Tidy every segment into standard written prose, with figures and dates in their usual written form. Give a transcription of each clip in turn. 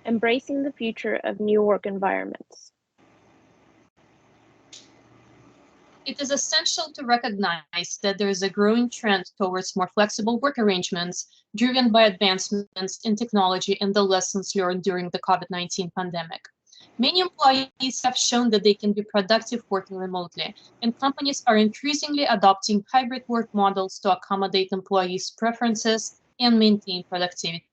Embracing the future of new work environments. It is essential to recognize that there is a growing trend towards more flexible work arrangements driven by advancements in technology and the lessons learned during the COVID-19 pandemic. Many employees have shown that they can be productive working remotely, and companies are increasingly adopting hybrid work models to accommodate employees' preferences and maintain productivity.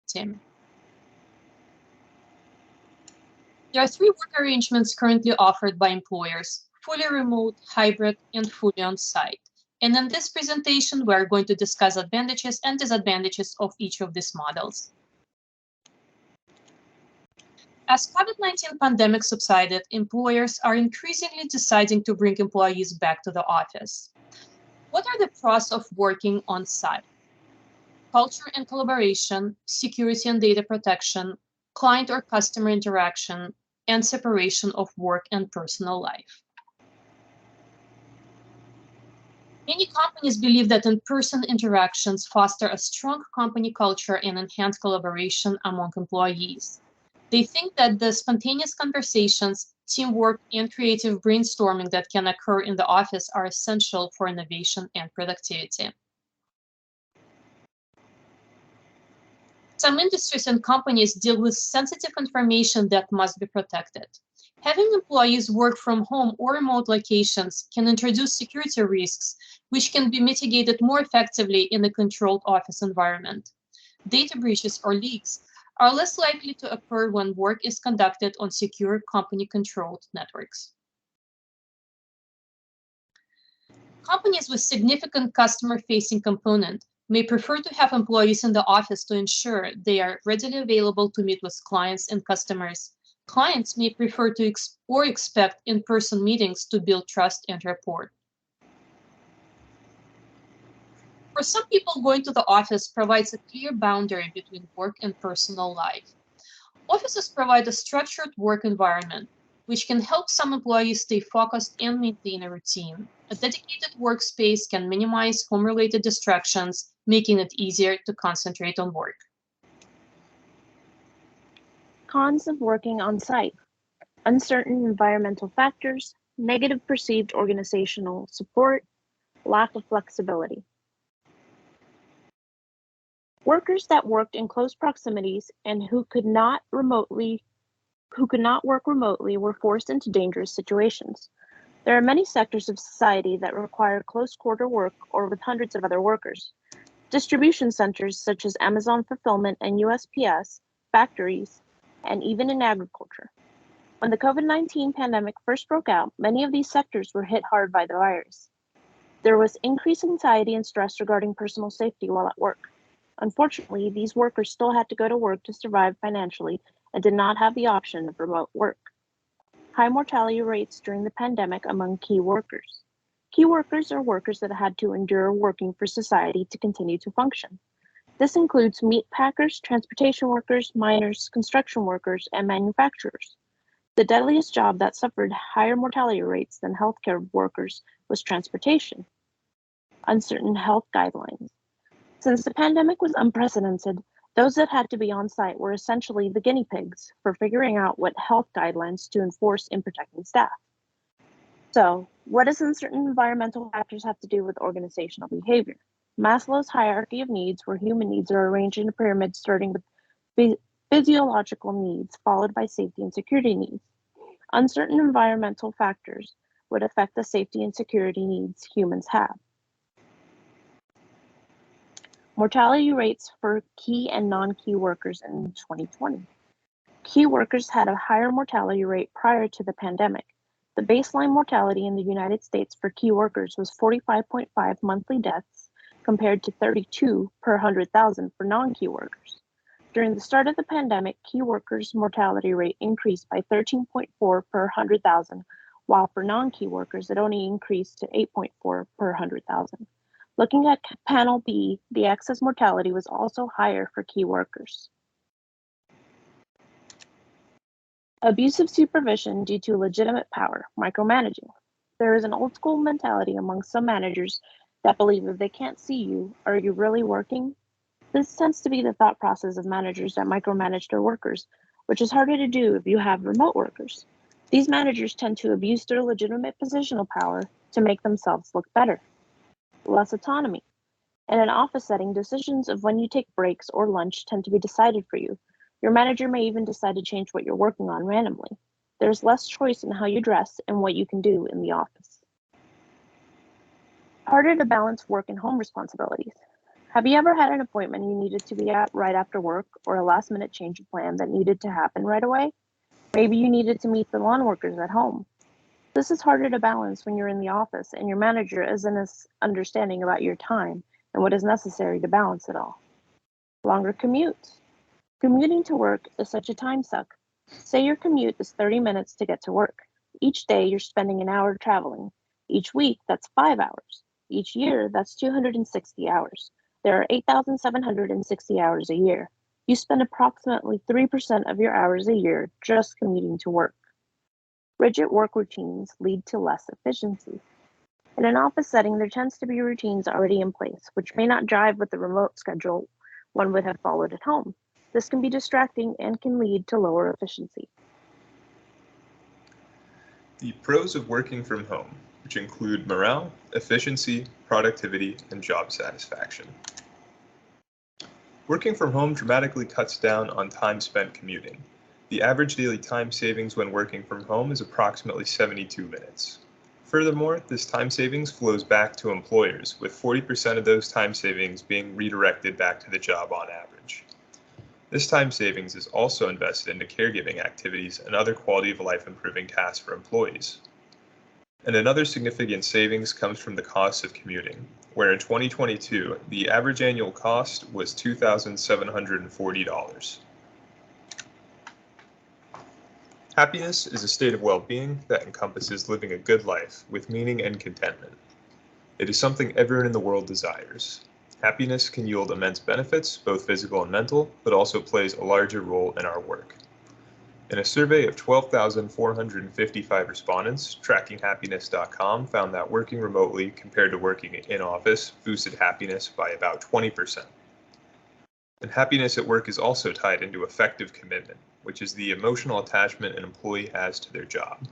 There are three work arrangements currently offered by employers: fully remote, hybrid, and fully on-site. And in this presentation, we are going to discuss advantages and disadvantages of each of these models. As COVID-19 pandemic subsided, employers are increasingly deciding to bring employees back to the office. What are the pros of working on-site? Culture and collaboration, security and data protection, client or customer interaction, and separation of work and personal life. Many companies believe that in-person interactions foster a strong company culture and enhance collaboration among employees. They think that the spontaneous conversations, teamwork, and creative brainstorming that can occur in the office are essential for innovation and productivity. Some industries and companies deal with sensitive information that must be protected. Having employees work from home or remote locations can introduce security risks, which can be mitigated more effectively in a controlled office environment. Data breaches or leaks are less likely to occur when work is conducted on secure company-controlled networks. Companies with significant customer-facing component may prefer to have employees in the office to ensure they are readily available to meet with clients and customers. Clients may prefer to expect in-person meetings to build trust and rapport. For some people, going to the office provides a clear boundary between work and personal life. Offices provide a structured work environment, which can help some employees stay focused and maintain a routine. A dedicated workspace can minimize home-related distractions, making it easier to concentrate on work. Cons of working on site: uncertain environmental factors, negative perceived organizational support, lack of flexibility. Workers that worked in close proximities and who could not work remotely were forced into dangerous situations. There are many sectors of society that require close quarter work or with hundreds of other workers. Distribution centers such as Amazon Fulfillment and USPS, factories, and even in agriculture. When the COVID-19 pandemic first broke out, many of these sectors were hit hard by the virus. There was increased anxiety and stress regarding personal safety while at work. Unfortunately, these workers still had to go to work to survive financially and did not have the option of remote work. High mortality rates during the pandemic among key workers. Key workers are workers that had to endure working for society to continue to function. This includes meat packers, transportation workers, miners, construction workers, and manufacturers. The deadliest job that suffered higher mortality rates than healthcare workers was transportation. Uncertain health guidelines. Since the pandemic was unprecedented, those that had to be on site were essentially the guinea pigs for figuring out what health guidelines to enforce in protecting staff. So, what does uncertain environmental factors have to do with organizational behavior? Maslow's hierarchy of needs, where human needs are arranged in a pyramid starting with physiological needs, followed by safety and security needs. Uncertain environmental factors would affect the safety and security needs humans have. Mortality rates for key and non-key workers in 2020. Key workers had a higher mortality rate prior to the pandemic. The baseline mortality in the United States for key workers was 45.5 monthly deaths compared to 32 per 100,000 for non-key workers. During the start of the pandemic, key workers' mortality rate increased by 13.4 per 100,000, while for non-key workers, it only increased to 8.4 per 100,000. Looking at panel B, the excess mortality was also higher for key workers. Abusive supervision due to legitimate power, micromanaging. There is an old school mentality among some managers that believe if they can't see you, are you really working? This tends to be the thought process of managers that micromanage their workers, which is harder to do if you have remote workers. These managers tend to abuse their legitimate positional power to make themselves look better. Less autonomy. In an office setting, decisions of when you take breaks or lunch tend to be decided for you. Your manager may even decide to change what you're working on randomly. There's less choice in how you dress and what you can do in the office. Harder to balance work and home responsibilities. Have you ever had an appointment you needed to be at right after work, or a last minute change of plan that needed to happen right away? Maybe you needed to meet the lawn workers at home. This is harder to balance when you're in the office and your manager isn't as understanding about your time and what is necessary to balance it all. Longer commutes. Commuting to work is such a time suck. Say your commute is 30 minutes to get to work. Each day you're spending an hour traveling. Each week, that's 5 hours. Each year, that's 260 hours. There are 8,760 hours a year. You spend approximately 3% of your hours a year just commuting to work. Rigid work routines lead to less efficiency. In an office setting, there tends to be routines already in place, which may not jive with the remote schedule one would have followed at home. This can be distracting and can lead to lower efficiency. The pros of working from home, which include morale, efficiency, productivity, and job satisfaction. Working from home dramatically cuts down on time spent commuting. The average daily time savings when working from home is approximately 72 minutes. Furthermore, this time savings flows back to employers, with 40% of those time savings being redirected back to the job on average. This time savings is also invested into caregiving activities and other quality of life improving tasks for employees. And another significant savings comes from the cost of commuting, where in 2022, the average annual cost was $2,740. Happiness is a state of well-being that encompasses living a good life with meaning and contentment. It is something everyone in the world desires. Happiness can yield immense benefits, both physical and mental, but also plays a larger role in our work. In a survey of 12,455 respondents, TrackingHappiness.com found that working remotely compared to working in office boosted happiness by about 20%. And happiness at work is also tied into effective commitment, which is the emotional attachment an employee has to their job.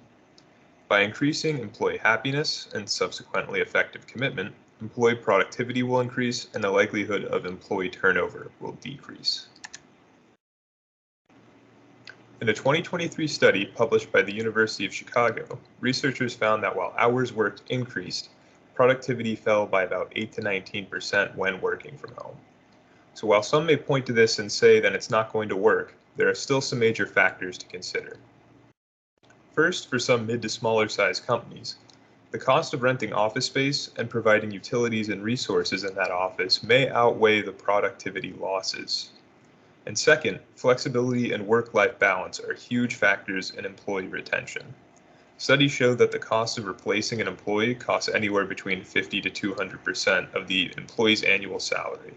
By increasing employee happiness and subsequently effective commitment, employee productivity will increase and the likelihood of employee turnover will decrease. In a 2023 study published by the University of Chicago, researchers found that while hours worked increased, productivity fell by about 8 to 19% when working from home. So while some may point to this and say that it's not going to work, there are still some major factors to consider. First, for some mid to smaller size companies, the cost of renting office space and providing utilities and resources in that office may outweigh the productivity losses. And second, flexibility and work-life balance are huge factors in employee retention. Studies show that the cost of replacing an employee costs anywhere between 50 to 200% of the employee's annual salary.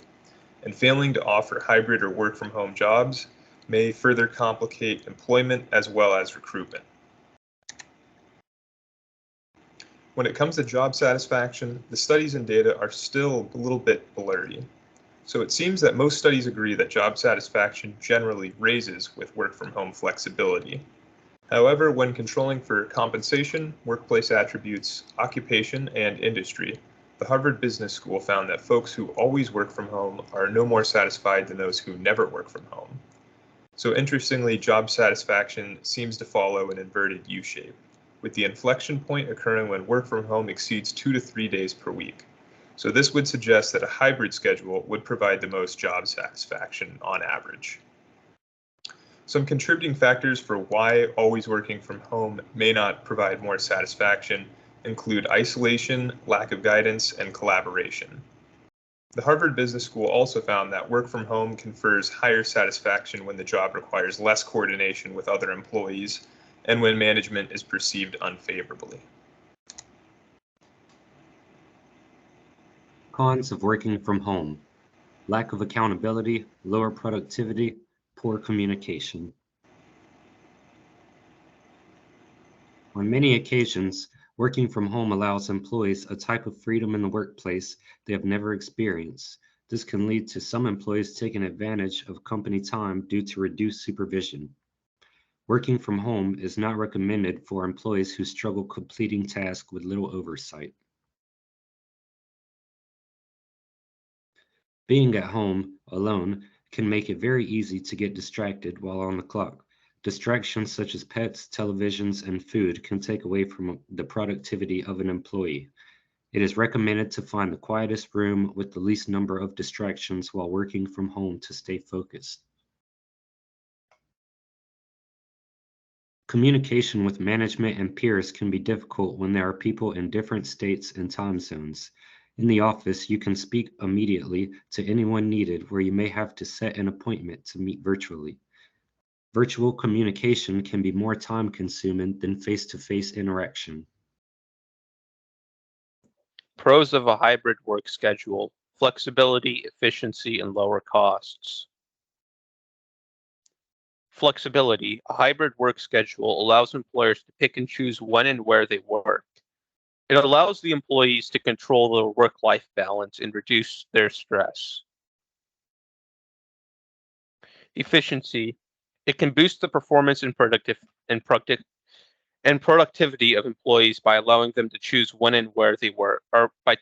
And failing to offer hybrid or work-from-home jobs may further complicate employment as well as recruitment. When it comes to job satisfaction, the studies and data are still a little bit blurry. So it seems that most studies agree that job satisfaction generally raises with work-from-home flexibility. However, when controlling for compensation, workplace attributes, occupation, and industry, the Harvard Business School found that folks who always work from home are no more satisfied than those who never work from home. So interestingly, job satisfaction seems to follow an inverted U-shape, with the inflection point occurring when work from home exceeds 2 to 3 days per week. So this would suggest that a hybrid schedule would provide the most job satisfaction on average. Some contributing factors for why always working from home may not provide more satisfaction include isolation, lack of guidance, and collaboration. The Harvard Business School also found that work from home confers higher satisfaction when the job requires less coordination with other employees and when management is perceived unfavorably. Cons of working from home: lack of accountability, lower productivity, poor communication. On many occasions, working from home allows employees a type of freedom in the workplace they have never experienced. This can lead to some employees taking advantage of company time due to reduced supervision. Working from home is not recommended for employees who struggle completing tasks with little oversight. Being at home alone can make it very easy to get distracted while on the clock. Distractions such as pets, televisions, and food can take away from the productivity of an employee. It is recommended to find the quietest room with the least number of distractions while working from home to stay focused. Communication with management and peers can be difficult when there are people in different states and time zones. In the office, you can speak immediately to anyone needed, where you may have to set an appointment to meet virtually. Virtual communication can be more time-consuming than face-to-face interaction. Pros of a hybrid work schedule: flexibility, efficiency, and lower costs. Flexibility: a hybrid work schedule allows employers to pick and choose when and where they work. It allows the employees to control their work-life balance and reduce their stress. Efficiency: it can boost the performance and productivity of employees by allowing them to choose when and where they work, or by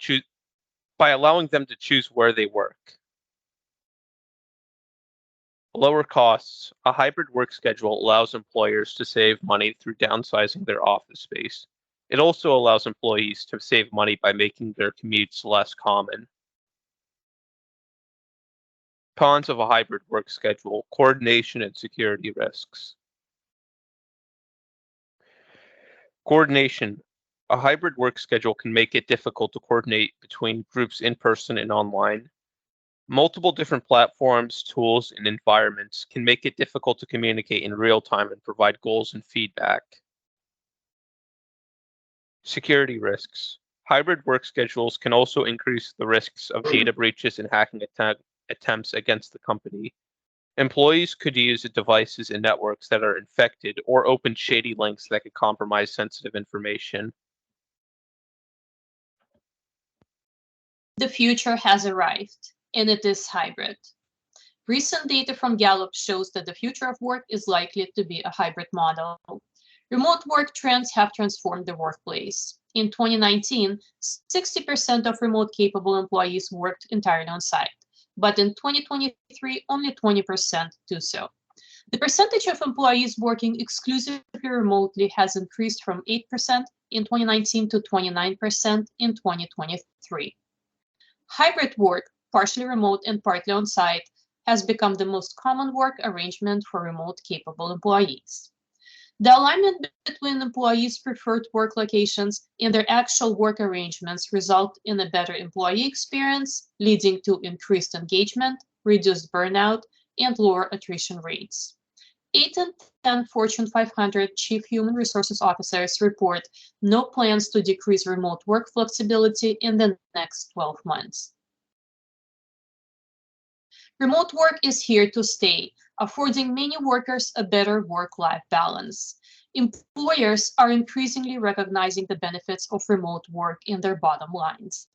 allowing them to choose where they work. Lower costs: a hybrid work schedule allows employers to save money through downsizing their office space. It also allows employees to save money by making their commutes less common. Cons of a hybrid work schedule: coordination and security risks. Coordination: a hybrid work schedule can make it difficult to coordinate between groups in person and online. Multiple different platforms, tools, and environments can make it difficult to communicate in real time and provide goals and feedback. Security risks: hybrid work schedules can also increase the risks of data breaches and hacking attempts against the company. Employees could use devices and networks that are infected or open shady links that could compromise sensitive information. The future has arrived, and it is hybrid. Recent data from Gallup shows that the future of work is likely to be a hybrid model. Remote work trends have transformed the workplace. In 2019, 60% of remote-capable employees worked entirely on-site, but in 2023, only 20% do so. The percentage of employees working exclusively remotely has increased from 8% in 2019 to 29% in 2023. Hybrid work, partially remote and partly on-site, has become the most common work arrangement for remote-capable employees. The alignment between employees' preferred work locations and their actual work arrangements result in a better employee experience, leading to increased engagement, reduced burnout, and lower attrition rates. 8 in 10 Fortune 500 Chief Human Resources Officers report no plans to decrease remote work flexibility in the next 12 months. Remote work is here to stay, affording many workers a better work-life balance. Employers are increasingly recognizing the benefits of remote work in their bottom lines.